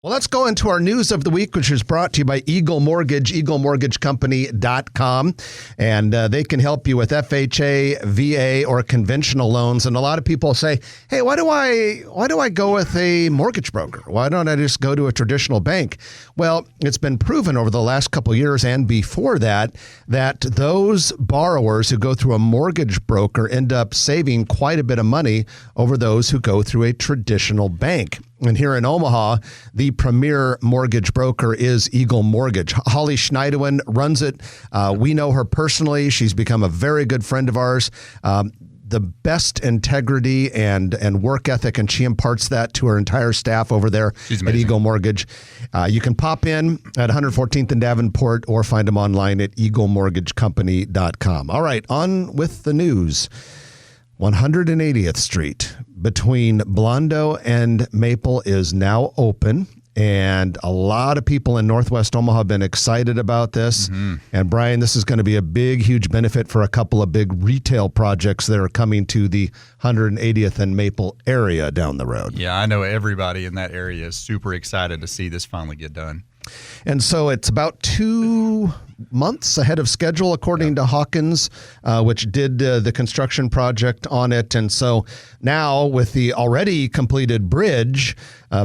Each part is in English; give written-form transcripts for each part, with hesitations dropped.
Well, let's go into our news of the week, which is brought to you by Eagle Mortgage, eaglemortgagecompany.com. And they can help you with FHA, VA, or conventional loans. And a lot of people say, hey, why do I go with a mortgage broker? Why don't I just go to a traditional bank? Well, it's been proven over the last couple of years and before that those borrowers who go through a mortgage broker end up saving quite a bit of money over those who go through a traditional bank. And here in Omaha, the premier mortgage broker is Eagle Mortgage. Holly Schneiderwin runs it. We know her personally. She's become a very good friend of ours. The best integrity and work ethic, and she imparts that to her entire staff over there at Eagle Mortgage. You can pop in at 114th and Davenport or find them online at eaglemortgagecompany.com. All right, on with the news. 180th Street between Blondo and Maple is now open, and a lot of people in Northwest Omaha have been excited about this. Mm-hmm. And Brian, this is going to be a big, huge benefit for a couple of big retail projects that are coming to the 180th and Maple area down the road. Yeah, I know everybody in that area is super excited to see this finally get done. And so it's about 2 months ahead of schedule, according to Hawkins, which did the construction project on it. And so now with the already completed bridge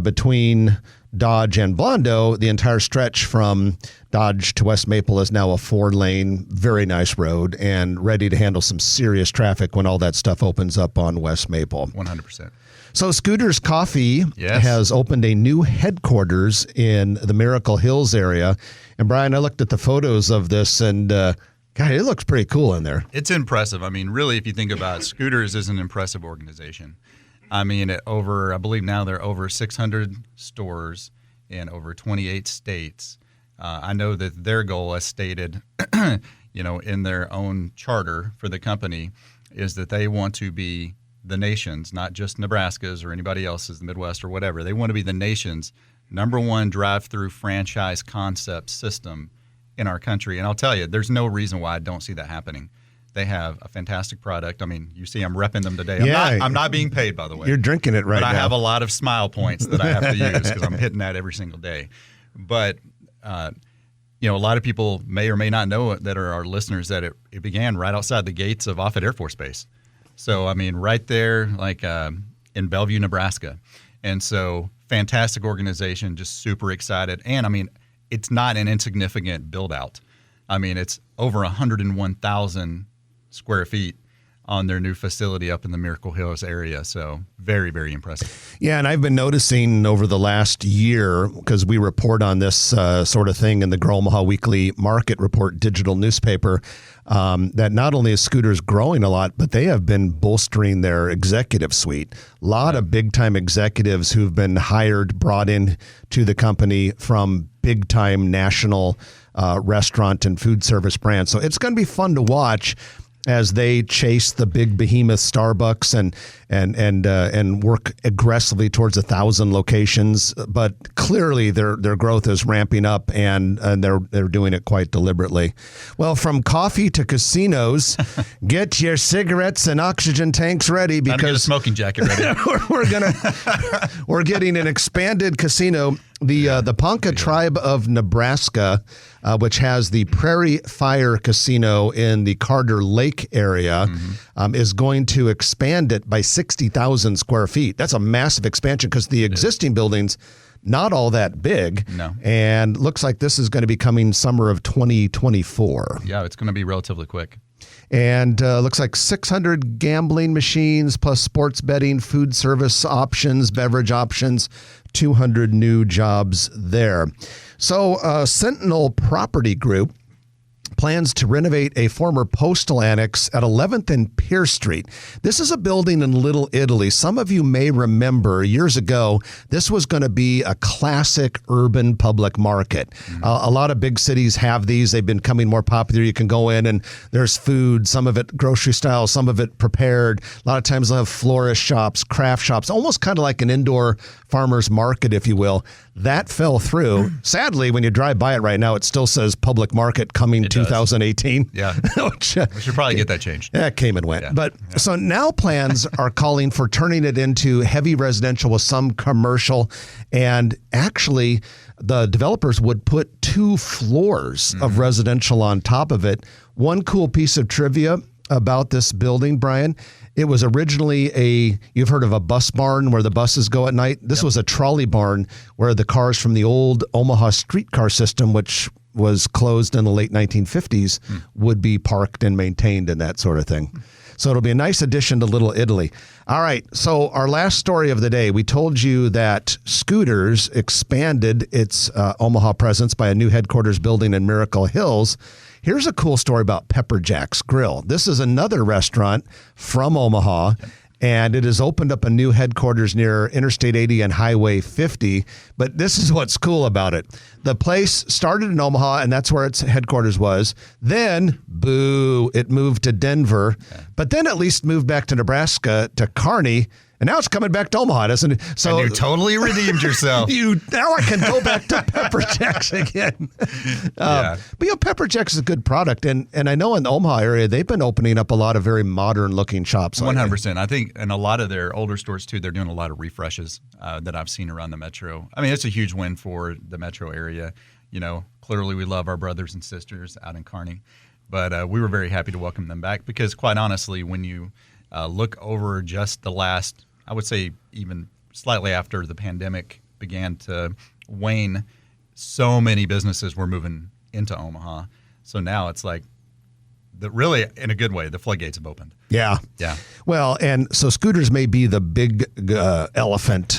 between Dodge and Blondo, the entire stretch from Dodge to West Maple is now a 4-lane, very nice road and ready to handle some serious traffic when all that stuff opens up on West Maple. 100%. So Scooters Coffee has opened a new headquarters in the Miracle Hills area. And Brian, I looked at the photos of this and God, it looks pretty cool in there. It's impressive. I mean, really, if you think about it, Scooters is an impressive organization. I mean, I believe now there are over 600 stores in over 28 states. I know that their goal, as stated, in their own charter for the company, is that they want to be the nation's, not just Nebraska's or anybody else's, the Midwest or whatever. They want to be the nation's #1 drive-through franchise concept system in our country. And I'll tell you, there's no reason why I don't see that happening. They have a fantastic product. I mean, you see I'm repping them today. I'm not being paid, by the way. You're drinking it right now. But I have a lot of smile points that I have to use because I'm hitting that every single day. But, a lot of people may or may not know that are our listeners that it began right outside the gates of Offutt Air Force Base. So, I mean, right there, like in Bellevue, Nebraska. And so, fantastic organization, just super excited. And, I mean, it's not an insignificant build-out. I mean, it's over 101,000 square feet on their new facility up in the Miracle Hills area. So very, very impressive. Yeah, and I've been noticing over the last year, because we report on this sort of thing in the Grow Omaha Weekly Market Report digital newspaper, that not only is Scooters growing a lot, but they have been bolstering their executive suite. A lot of big-time executives who've been brought in to the company from big-time national restaurant and food service brands. So it's going to be fun to watch as they chase the big behemoth Starbucks and work aggressively towards 1,000 locations. But clearly their growth is ramping up and they're doing it quite deliberetely. Well, from coffee to casinos, get your cigarettes and oxygen tanks ready because get a smoking jacket ready. we're getting an expanded casino. The Ponca Tribe of Nebraska, which has the Prairie Fire Casino in the Carter Lake area, is going to expand it by 60,000 square feet. That's a massive expansion because the existing buildings, not all that big. No. And looks like this is going to be coming summer of 2024. Yeah, it's going to be relatively quick. And looks like 600 gambling machines plus sports betting, food service options, beverage options, 200 new jobs there. So Sentinel Property Group plans to renovate a former postal annex at 11th and Pierce Street. This is a building in Little Italy. Some of you may remember years ago, this was going to be a classic urban public market. A lot of big cities have these. They've been becoming more popular. You can go in and there's food, some of it grocery style, some of it prepared. A lot of times they'll have florist shops, craft shops, almost kind of like an indoor farmer's market, if you will. That fell through. Sadly, when you drive by it right now, it still says public market coming to 2018. Yeah. Which, We should probably get that changed. that came and went. Yeah. But so now plans are calling for turning it into heavy residential with some commercial. And actually, the developers would put 2 floors of residential on top of it. One cool piece of trivia about this building, Brian, it was originally you've heard of a bus barn where the buses go at night. This was a trolley barn where the cars from the old Omaha streetcar system, which was closed in the late 1950s, would be parked and maintained and that sort of thing. So it'll be a nice addition to Little Italy. All right. So our last story of the day, we told you that Scooters expanded its Omaha presence by a new headquarters building in Miracle Hills. Here's a cool story about Pepper Jack's Grill. This is another restaurant from Omaha, and it has opened up a new headquarters near Interstate 80 and Highway 50. But this is what's cool about it. The place started in Omaha, and that's where its headquarters was. Then, boo, it moved to Denver. But then at least moved back to Nebraska, to Kearney. And now it's coming back to Omaha, doesn't it? So And you totally redeemed yourself. now I can go back to Pepper Jack's again. Yeah. But Pepper Jack's is a good product, and I know in the Omaha area they've been opening up a lot of very modern looking shops. 100%. I think in a lot of their older stores too, they're doing a lot of refreshes that I've seen around the metro. I mean, it's a huge win for the metro area. Clearly we love our brothers and sisters out in Kearney, but we were very happy to welcome them back because, quite honestly, when you look over just the last, I would say even slightly after the pandemic began to wane, so many businesses were moving into Omaha. So now it's like, really, in a good way, the floodgates have opened. Yeah. Yeah. Well, and so Scooters may be the big elephant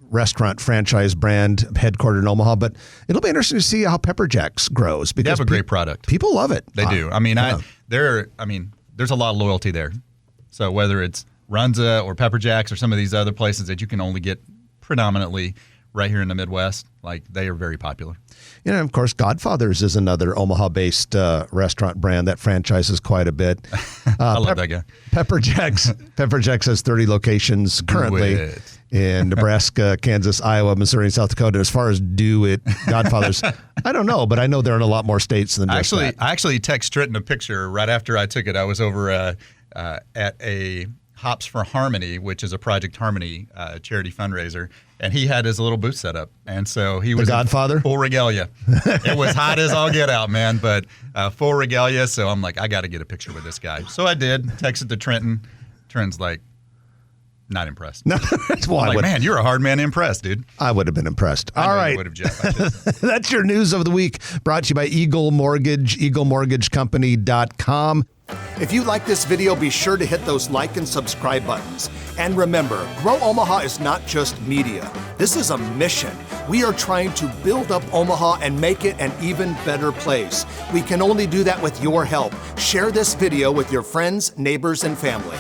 restaurant franchise brand headquartered in Omaha, but it'll be interesting to see how Pepper Jack's grows because They have a great product. People love it. They do. I mean, there's a lot of loyalty there. So whether it's Runza or Pepper Jack's or some of these other places that you can only get predominantly right here in the Midwest, like they are very popular. Of course, Godfather's is another Omaha-based restaurant brand that franchises quite a bit. I love that guy. Pepper Jack's has 30 locations currently in Nebraska, Kansas, Iowa, Missouri, and South Dakota. As far as Godfather's, I don't know, but I know they're in a lot more states than just that. I actually text Trenton a picture right after I took it. I was over at a Hops for Harmony, which is a Project Harmony charity fundraiser, and he had his little booth set up, and so he was Godfather? full regalia. It was hot as all get out, man, but full regalia. So I'm like, I got to get a picture with this guy. So I did. Texted to Trenton. Trenton's like, not impressed. No, well, man, you're a hard man to impress, dude. I would have been impressed. All right. Would have, Jeff. I should say. That's your news of the week, brought to you by Eagle Mortgage, EagleMortgageCompany.com. If you like this video, be sure to hit those like and subscribe buttons. And remember, Grow Omaha is not just media. This is a mission. We are trying to build up Omaha and make it an even better place. We can only do that with your help. Share this video with your friends, neighbors, and family.